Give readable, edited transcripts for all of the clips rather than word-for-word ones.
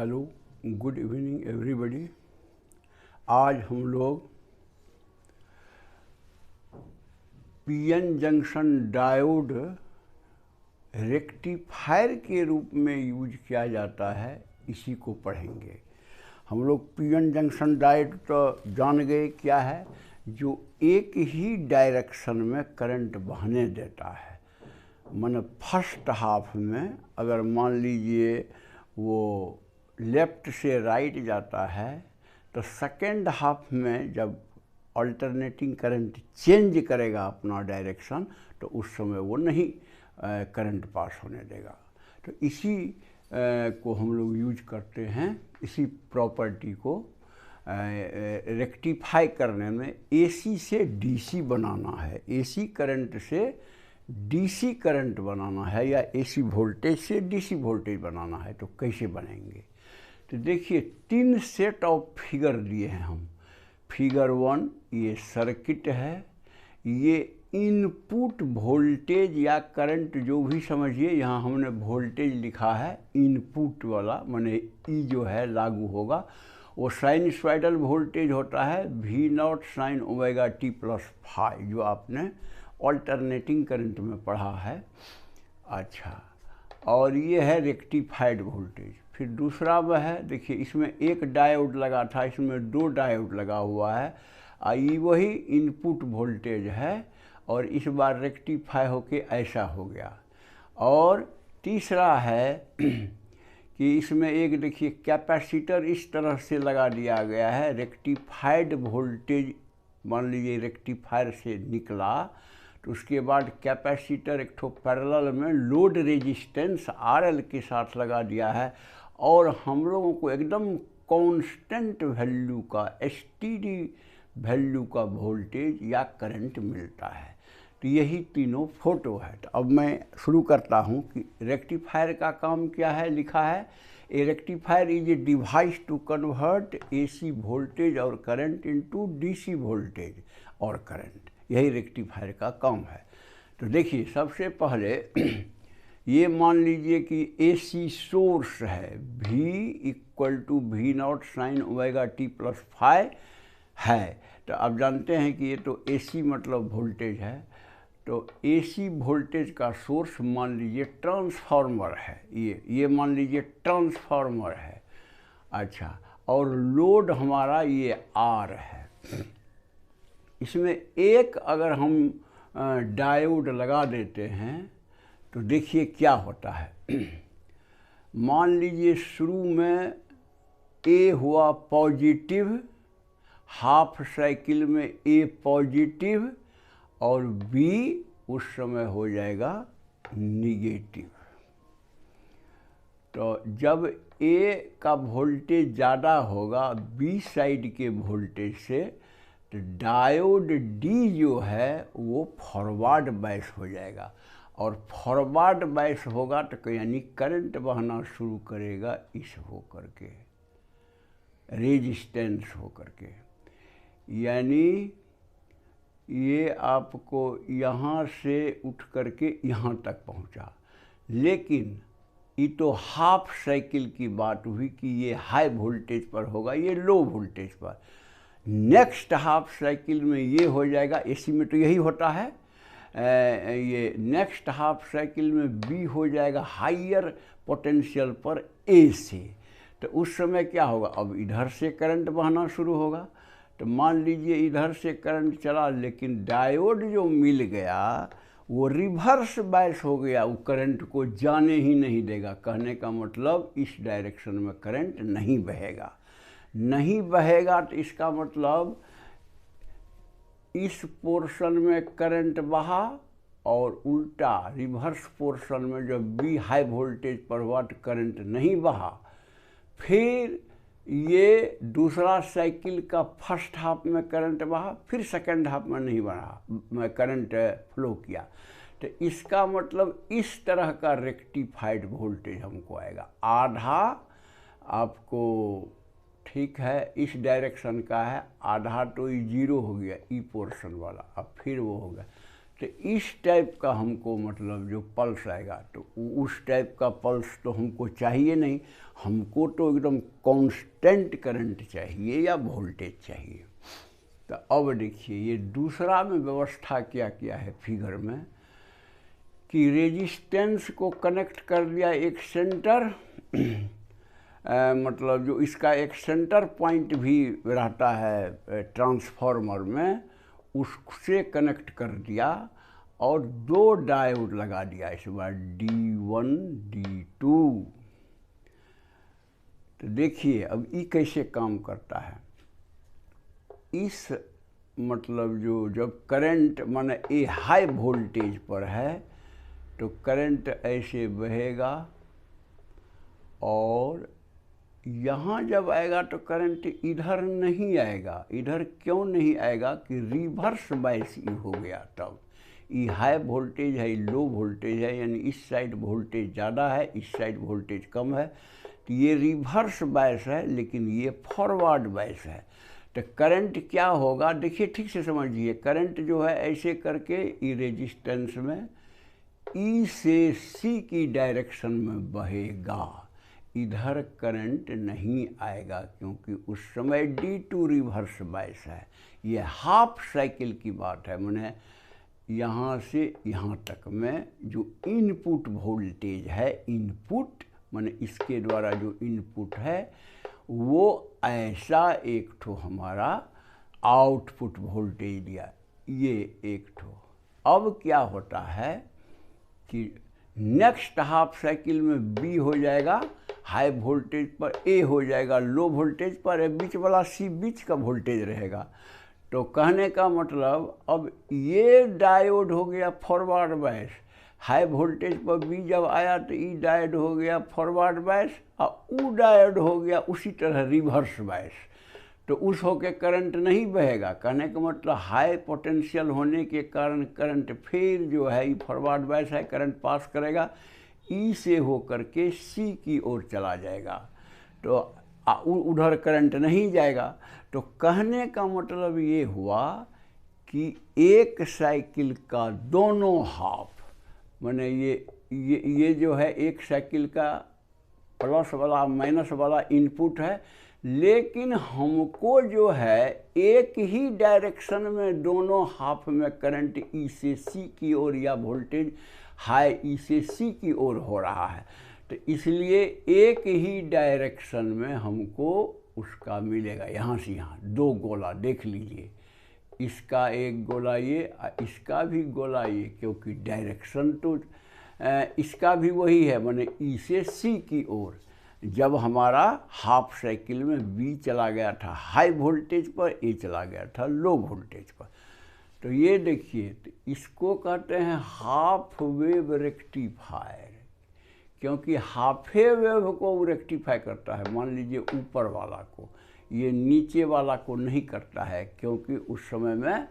Hello, good evening everybody. आज हम लोग पीएन जंक्शन डायोड रेक्टिफायर के रूप में यूज किया जाता है, इसी को पढ़ेंगे। हम लोग पीएन जंक्शन डायोड तो जान गए क्या है, जो एक ही डायरेक्शन में करंट बहने देता है। माने फर्स्ट हाफ में अगर मान लीजिए वो लेफ्ट से राइट जाता है तो सेकेंड हाफ में जब अल्टरनेटिंग करंट चेंज करेगा अपना डायरेक्शन तो उस समय वो नहीं करंट पास होने देगा। तो इसी को हम लोग यूज करते हैं। इसी प्रॉपर्टी को रेक्टिफाई करने में एसी से डीसी बनाना है, एसी करंट से डीसी करंट बनाना है या एसी वोल्टेज से डीसी वोल्टेज बनाना है। तो कैसे बनेंगे? तो देखिए, 3 सेट ऑफ फिगर दिए हैं हम। फिगर 1 ये सर्किट है, ये इनपुट वोल्टेज या करंट जो भी समझिए, यहाँ हमने वोल्टेज लिखा है इनपुट वाला, माने ई जो है लागू होगा, वो साइनसॉइडल वोल्टेज होता है V0 sin omega t plus phi, जो आपने अल्टरनेटिंग करंट में पढ़ा है। अच्छा, और ये है रेक्टिफाइड वोल्टेज। फिर दूसरा वह है, देखिए इसमें एक डायोड लगा था, इसमें 2 डायोड लगा हुआ है, ये वही इनपुट वोल्टेज है और इस बार रेक्टिफाई होके ऐसा हो गया। और तीसरा है कि इसमें एक देखिए कैपेसिटर इस तरह से लगा दिया गया है। रेक्टिफाइड वोल्टेज मान लीजिए रेक्टिफायर से निकला तो उसके बाद कैपेसिटर एक ठो पैरेलल में लोड रेजिस्टेंस RL के साथ लगा दिया है और हम लोगों को एकदम कांस्टेंट वैल्यू का एसटीडी वैल्यू का वोल्टेज या करंट मिलता है। तो यही तीनों फोटो है। तो अब मैं शुरू करता हूँ कि रेक्टिफायर का काम क्या है। लिखा है a rectifier is a device to convert AC voltage और करंट इनटू डीसी वोल्टेज और करंट, यही रेक्टिफायर का काम है। तो देखिए, सबसे पहले ये मान लीजिए कि एसी सोर्स है, V = V0 sin omega t plus phi है। तो आप जानते हैं कि ये तो एसी मतलब वोल्टेज है। तो एसी वोल्टेज का सोर्स मान लीजिए ट्रांसफार्मर है, ये मान लीजिए ट्रांसफार्मर है। अच्छा, और लोड हमारा ये R है। इसमें एक अगर हम डायोड लगा देते हैं तो देखिए क्या होता है। मान लीजिए शुरू में A हुआ पॉजिटिव, हाफ साइकिल में A पॉजिटिव और B उस समय हो जाएगा निगेटिव। तो जब A का वोल्टेज ज़्यादा होगा B साइड के वोल्टेज से, तो डायोड D जो है वो फॉरवर्ड बायस हो जाएगा और फॉरवर्ड बायस होगा तो यानी करंट बहना शुरू करेगा इस हो करके, रेजिस्टेंस हो करके। यानी ये आपको यहाँ से उठ करके यहाँ तक पहुँचा। लेकिन ये तो हाफ साइकिल की बात हुई कि ये हाई वोल्टेज पर होगा, ये लो वोल्टेज पर। नेक्स्ट हाफ साइकिल में ये हो जाएगा, एसी में तो यही होता है, ये नेक्स्ट हाफ साइकिल में B हो जाएगा हाइयर पोटेंशियल पर A से। तो उस समय क्या होगा, अब इधर से करंट बहना शुरू होगा। तो मान लीजिए इधर से करंट चला, लेकिन डायोड जो मिल गया वो रिवर्स बायस हो गया, वो करंट को जाने ही नहीं देगा। कहने का मतलब इस डायरेक्शन में करंट नहीं बहेगा, नहीं बहेगा। तो इसका मतलब इस पोर्शन में करंट बहा और उल्टा रिवर्स पोर्शन में जब B हाई वोल्टेज पर हुआ तो करंट नहीं बहा। फिर ये दूसरा साइकिल का फर्स्ट हाफ में करंट बहा, फिर सेकंड हाफ में नहीं बढ़ा, करंट फ्लो किया। तो इसका मतलब इस तरह का रेक्टिफाइड वोल्टेज हमको आएगा। आधा आपको ठीक है इस डायरेक्शन का है, आधा तो ये 0 हो गया, ई पोर्शन वाला, अब फिर वो हो गया। तो इस टाइप का हमको मतलब जो पल्स आएगा, तो उस टाइप का पल्स तो हमको चाहिए नहीं, हमको तो एकदम कांस्टेंट करंट चाहिए या वोल्टेज चाहिए। तो अब देखिए ये दूसरा में व्यवस्था क्या किया है फिगर में, कि रेजिस्टेंस को कनेक्ट कर दिया एक सेंटर मतलब जो इसका एक सेंटर पॉइंट भी रहता है ट्रांसफार्मर में, उससे कनेक्ट कर दिया और दो डायोड लगा दिया इस बार D1 D2। तो देखिए अब ये कैसे काम करता है। इस मतलब जो जब करंट माने ये हाई वोल्टेज पर है तो करंट ऐसे बहेगा, और यहाँ जब आएगा तो करंट इधर नहीं आएगा। इधर क्यों नहीं आएगा कि रिवर्स बायस हो गया। तब ये हाई वोल्टेज है, लो वोल्टेज है, यानी इस साइड वोल्टेज ज़्यादा है, इस साइड वोल्टेज कम है, तो ये रिवर्स बायस है, लेकिन ये फॉरवर्ड बायस है। तो करंट क्या होगा देखिए ठीक से समझिए। करंट जो है ऐसे करके ई रेजिस्टेंस में ई से सी की डायरेक्शन में बहेगा, इधर करंट नहीं आएगा क्योंकि उस समय D2 रिवर्स बायस है। ये हाफ साइकिल की बात है, माने यहाँ से यहाँ तक में जो इनपुट वोल्टेज है, इनपुट माने इसके द्वारा जो इनपुट है वो ऐसा एक ठो हमारा आउटपुट वोल्टेज दिया, ये एक ठो। अब क्या होता है कि नेक्स्ट हाफ साइकिल में B हो जाएगा हाई वोल्टेज पर, A हो जाएगा लो वोल्टेज पर, बीच वाला C बीच का वोल्टेज रहेगा। तो कहने का मतलब अब ये डायोड हो गया फॉरवर्ड बायस, हाई वोल्टेज पर B जब आया तो ई डायोड हो गया फॉरवर्ड बायस, और ऊ डायोड हो गया उसी तरह रिवर्स बायस। तो उस होके करंट नहीं बहेगा। कहने का मतलब हाई पोटेंशियल होने के कारण करंट फिर जो है ये फॉरवर्ड बायस है, करंट पास करेगा, ई से होकर के सी की ओर चला जाएगा, तो उधर करंट नहीं जाएगा। तो कहने का मतलब ये हुआ कि एक साइकिल का दोनों हाफ, माने ये जो है एक साइकिल का प्लस वाला माइनस वाला इनपुट है, लेकिन हमको जो है एक ही डायरेक्शन में दोनों हाफ में करंट ई से सी की ओर या वोल्टेज हाई ई से सी की ओर हो रहा है। तो इसलिए एक ही डायरेक्शन में हमको उसका मिलेगा। यहाँ से यहाँ दो गोला देख लीजिए, इसका एक गोला ये, इसका भी गोला ये, क्योंकि डायरेक्शन तो इसका भी वही है, माने ई से सी की ओर। जब हमारा हाफ साइकिल में B चला गया था हाई वोल्टेज पर, A चला गया था लो वोल्टेज पर। तो ये देखिए, तो इसको कहते हैं हाफ वेव रेक्टिफायर, क्योंकि हाफे वेव को रेक्टिफाई करता है। मान लीजिए ऊपर वाला को, ये नीचे वाला को नहीं करता है, क्योंकि उस समय में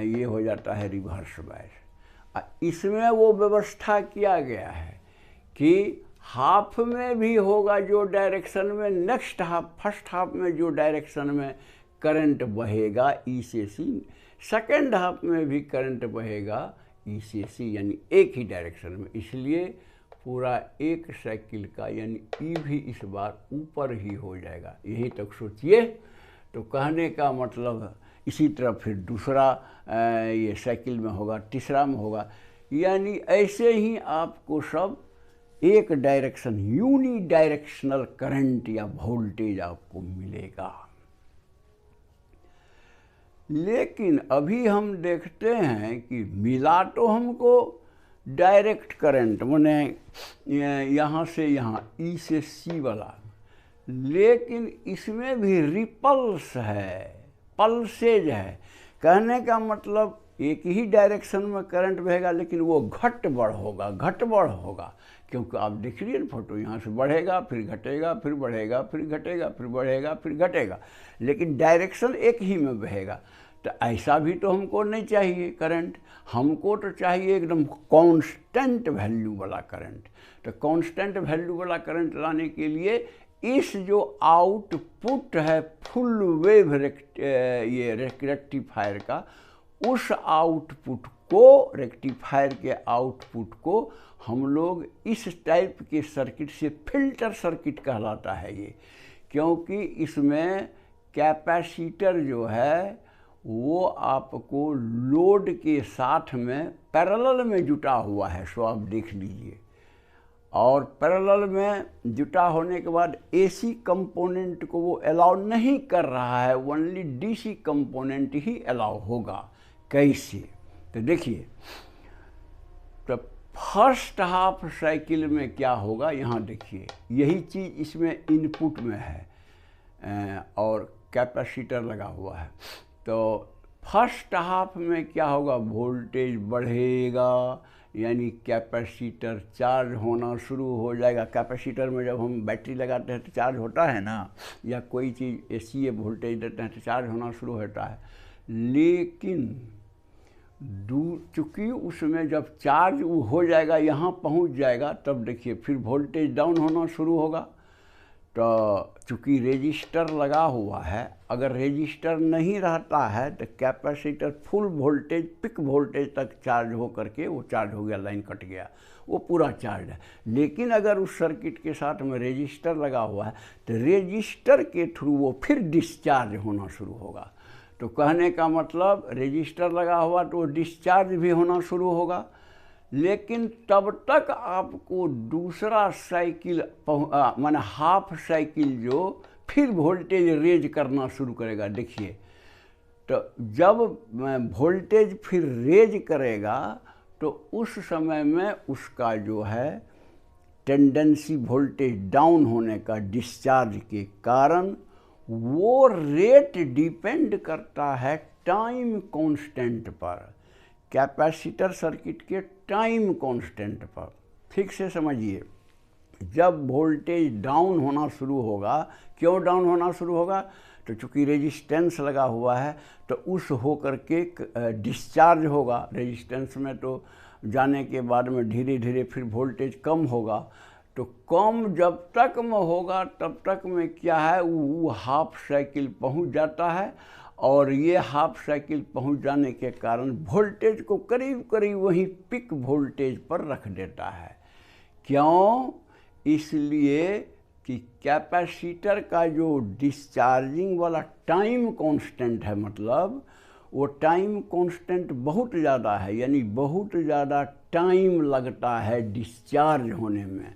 ये हो जाता है रिवर्स बायस। इसमें वो व्यवस्था किया गया है कि हाफ में भी होगा जो डायरेक्शन में, नेक्स्ट हाफ फर्स्ट हाफ में जो डायरेक्शन में करंट बहेगा ई से सी, सेकेंड हाफ में भी करंट बहेगा ई से सी, यानी एक ही डायरेक्शन में। इसलिए पूरा एक साइकिल का यानी ई भी इस बार ऊपर ही हो जाएगा। यही तक सोचिए। तो कहने का मतलब इसी तरह फिर दूसरा ये साइकिल में होगा, तीसरा में होगा, यानी ऐसे ही आपको सब एक डायरेक्शन यूनी डायरेक्शनल करंट या वोल्टेज आपको मिलेगा। लेकिन अभी हम देखते हैं कि मिला तो हमको डायरेक्ट करंट, माने यहाँ से यहाँ ई से सी वाला, लेकिन इसमें भी रिपल्स है, पल्सेज है। कहने का मतलब एक ही डायरेक्शन में करंट बहेगा, लेकिन वो घट बढ़ होगा, क्योंकि आप देख लीजिए फोटो, यहाँ से बढ़ेगा फिर घटेगा, फिर बढ़ेगा फिर घटेगा, फिर बढ़ेगा फिर घटेगा, लेकिन डायरेक्शन एक ही में बहेगा। तो ऐसा भी तो हमको नहीं चाहिए करंट, हमको तो चाहिए एकदम कांस्टेंट वैल्यू वाला करंट। तो कांस्टेंट वैल्यू वाला करंट लाने के लिए इस जो आउटपुट है फुल वेव ये रेक्टिफायर का, उस आउटपुट को, रेक्टिफायर के आउटपुट को हम लोग इस टाइप के सर्किट से, फिल्टर सर्किट कहलाता है ये, क्योंकि इसमें कैपेसिटर जो है वो आपको लोड के साथ में पैरेलल में जुटा हुआ है, सो आप देख लीजिए। और पैरेलल में जुटा होने के बाद एसी कंपोनेंट को वो अलाउ नहीं कर रहा है, ओनली डीसी कंपोनेंट ही अलाउ होगा। कैसे? तो देखिए, तो फर्स्ट हाफ साइकिल में क्या होगा, यहाँ देखिए, यही चीज़ इसमें इनपुट में है और कैपेसिटर लगा हुआ है। तो फर्स्ट हाफ में क्या होगा, वोल्टेज बढ़ेगा, यानी कैपेसिटर चार्ज होना शुरू हो जाएगा। कैपेसिटर में जब हम बैटरी लगाते हैं तो चार्ज होता है ना, या कोई चीज़ एसी वोल्टेज देते हैं तो चार्ज होना शुरू होता है। लेकिन चूँकि उसमें जब चार्ज हो जाएगा, यहाँ पहुँच जाएगा, तब देखिए फिर वोल्टेज डाउन होना शुरू होगा। तो चूँकि रेजिस्टर लगा हुआ है, अगर रेजिस्टर नहीं रहता है तो capacitor full voltage, peak voltage तक चार्ज हो करके वो चार्ज हो गया, लाइन कट गया, वो पूरा चार्ज है। लेकिन अगर उस सर्किट के साथ में रेजिस्टर लगा हुआ है तो रेजिस्टर के थ्रू वो फिर डिस्चार्ज होना शुरू होगा। तो कहने का मतलब रेजिस्टर लगा हुआ तो डिस्चार्ज भी होना शुरू होगा। लेकिन तब तक आपको दूसरा साइकिल माने हाफ साइकिल जो फिर वोल्टेज रेज करना शुरू करेगा। देखिए, तो जब वोल्टेज फिर रेज करेगा तो उस समय में उसका जो है टेंडेंसी वोल्टेज डाउन होने का डिस्चार्ज के कारण, वो रेट डिपेंड करता है टाइम कांस्टेंट पर, कैपेसिटर सर्किट के टाइम कांस्टेंट पर। ठीक से समझिए, जब वोल्टेज डाउन होना शुरू होगा, क्यों डाउन होना शुरू होगा, तो चूँकि रेजिस्टेंस लगा हुआ है तो उस हो करके डिस्चार्ज होगा। रेजिस्टेंस में तो जाने के बाद में धीरे धीरे फिर वोल्टेज कम होगा। तो कम जब तक में होगा तब तक में क्या है, वो हाफ साइकिल पहुंच जाता है, और ये हाफ साइकिल पहुंच जाने के कारण वोल्टेज को करीब करीब वही पिक वोल्टेज पर रख देता है। क्यों? इसलिए कि कैपेसिटर का जो डिस्चार्जिंग वाला टाइम कांस्टेंट है, मतलब वो टाइम कांस्टेंट बहुत ज़्यादा है, यानी बहुत ज़्यादा टाइम लगता है डिस्चार्ज होने में।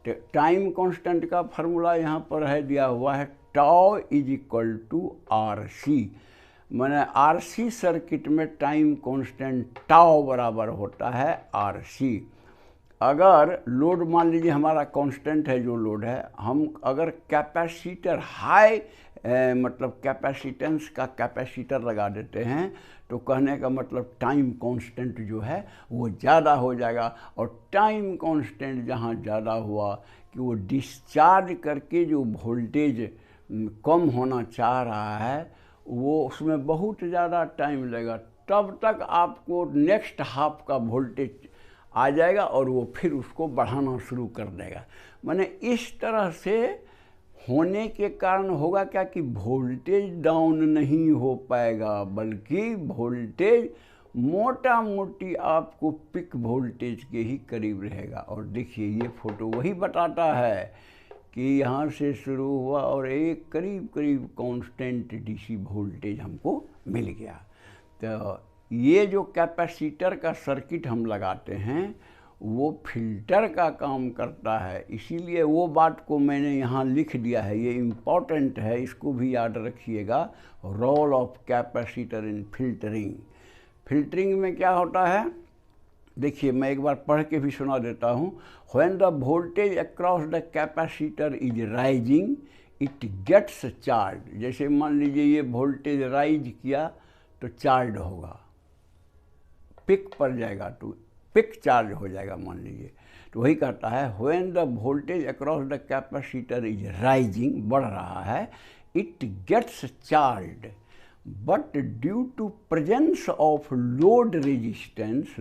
तो टाइम कांस्टेंट का फार्मूला यहाँ पर है दिया हुआ है, tau is equal to RC। मैंने RC सर्किट में टाइम कांस्टेंट टाउ बराबर होता है RC। अगर लोड मान लीजिए हमारा कांस्टेंट है, जो लोड है, हम अगर कैपेसिटर हाई मतलब कैपेसिटेंस का कैपेसिटर लगा देते हैं तो कहने का मतलब टाइम कांस्टेंट जो है वो ज़्यादा हो जाएगा। और टाइम कांस्टेंट जहाँ ज़्यादा हुआ कि वो डिस्चार्ज करके जो वोल्टेज कम होना चाह रहा है, वो उसमें बहुत ज़्यादा टाइम लगेगा। तब तक आपको नेक्स्ट हाफ का वोल्टेज आ जाएगा और वो फिर उसको बढ़ाना शुरू कर देगा। माने इस तरह से होने के कारण होगा क्या कि वोल्टेज डाउन नहीं हो पाएगा, बल्कि वोल्टेज मोटा मोटी आपको पिक वोल्टेज के ही करीब रहेगा। और देखिए, ये फोटो वही बताता है कि यहाँ से शुरू हुआ और एक करीब करीब कांस्टेंट डीसी वोल्टेज हमको मिल गया। तो ये जो कैपेसिटर का सर्किट हम लगाते हैं वो फिल्टर का काम करता है, इसीलिए वो बात को मैंने यहाँ लिख दिया है, ये इम्पॉर्टेंट है, इसको भी याद रखिएगा। Role of capacitor in filtering. Filtering में क्या होता है, देखिए मैं एक बार पढ़ के भी सुना देता हूँ। When the voltage across the capacitor is rising it gets charge. जैसे मान लीजिए ये वोल्टेज राइज किया तो चार्ज होगा, पिक पर जाएगा तो पिक चार्ज हो जाएगा मान लीजिए। तो वही कहता है when the voltage across the capacitor is rising, बढ़ रहा है, it gets charge, but due to presence of load resistance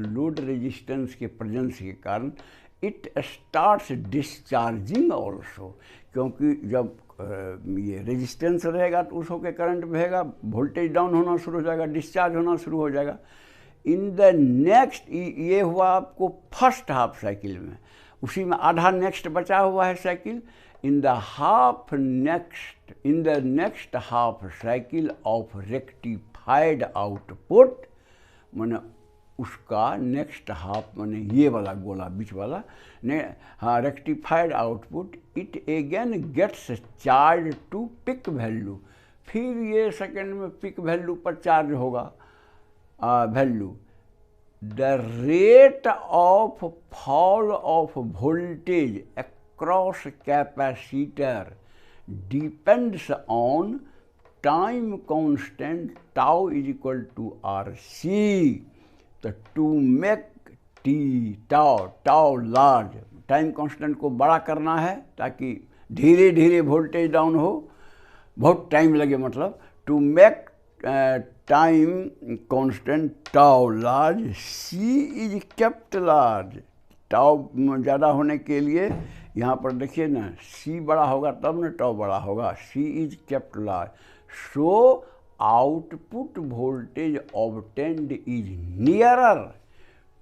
के प्रेजेंस के कारण इट स्टार्ट्स डिस्चार्जिंग ऑल्सो। क्योंकि जब ये रेजिस्टेंस रहेगा तो उसको के करंट बहेगा, वोल्टेज डाउन होना शुरू हो जाएगा, डिस्चार्ज होना शुरू हो जाएगा। इन द नेक्स्ट, ये हुआ आपको फर्स्ट हाफ साइकिल में, उसी में आधा नेक्स्ट बचा हुआ है cycle. In the next half cycle of rectified output, माने उसका नेक्स्ट हाफ माने ये वाला गोला बीच वाला ने, हाँ, rectified output, it again gets charge to peak value, फिर ये सेकेंड में पिक वैल्यू पर चार्ज होगा value. The rate of fall of voltage across capacitor depends on time constant tau is equal to R C. तो to make tau large, time constant को बड़ा करना है ताकि धीरे धीरे वोल्टेज डाउन हो, बहुत टाइम लगे, मतलब to make time constant tau large, C is kept large. Tau ज़्यादा होने के लिए यहाँ पर देखिए ना, सी बड़ा होगा तब ना टाउ बड़ा होगा, C is kept large, so output voltage obtained is nearer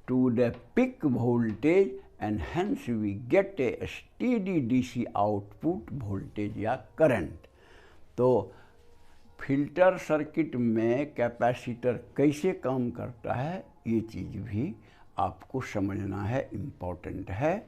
to the peak voltage and hence we get a steady DC output voltage या करंट। तो फिल्टर सर्किट में कैपेसिटर कैसे काम करता है, ये चीज़ भी आपको समझना है, इम्पोर्टेंट है।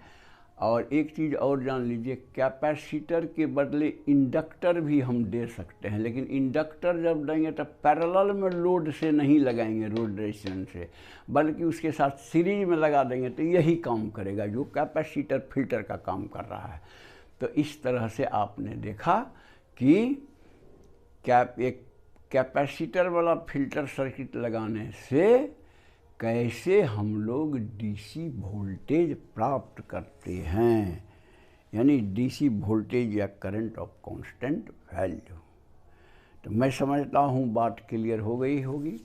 और एक चीज़ और जान लीजिए, कैपेसिटर के बदले इंडक्टर भी हम दे सकते हैं, लेकिन इंडक्टर जब देंगे तो पैरेलल में लोड से नहीं लगाएंगे, रोड रेजिस्टेंस से, बल्कि उसके साथ सीरीज में लगा देंगे तो यही काम करेगा जो कैपेसिटर फिल्टर का काम कर रहा है। तो इस तरह से आपने देखा कि एक कैपेसिटर वाला फिल्टर सर्किट लगाने से कैसे हम लोग डीसी वोल्टेज प्राप्त करते हैं, यानी डीसी वोल्टेज या करंट ऑफ कांस्टेंट वैल्यू। तो मैं समझता हूँ बात क्लियर हो गई होगी,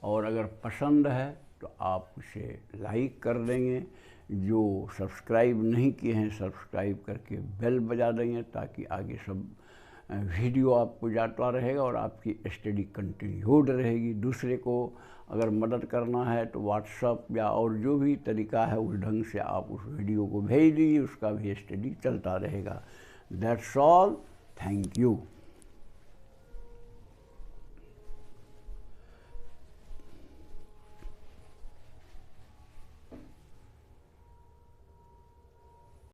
और अगर पसंद है तो आप उसे लाइक कर देंगे, जो सब्सक्राइब नहीं किए हैं सब्सक्राइब करके बेल बजा देंगे, ताकि आगे सब वीडियो आपको जाता रहेगा और आपकी स्टडी कंटिन्यूड रहेगी। दूसरे को अगर मदद करना है तो व्हाट्सएप या और जो भी तरीका है उस ढंग से आप उस वीडियो को भेज दीजिए, उसका भी स्टडी चलता रहेगा। That's all, thank you.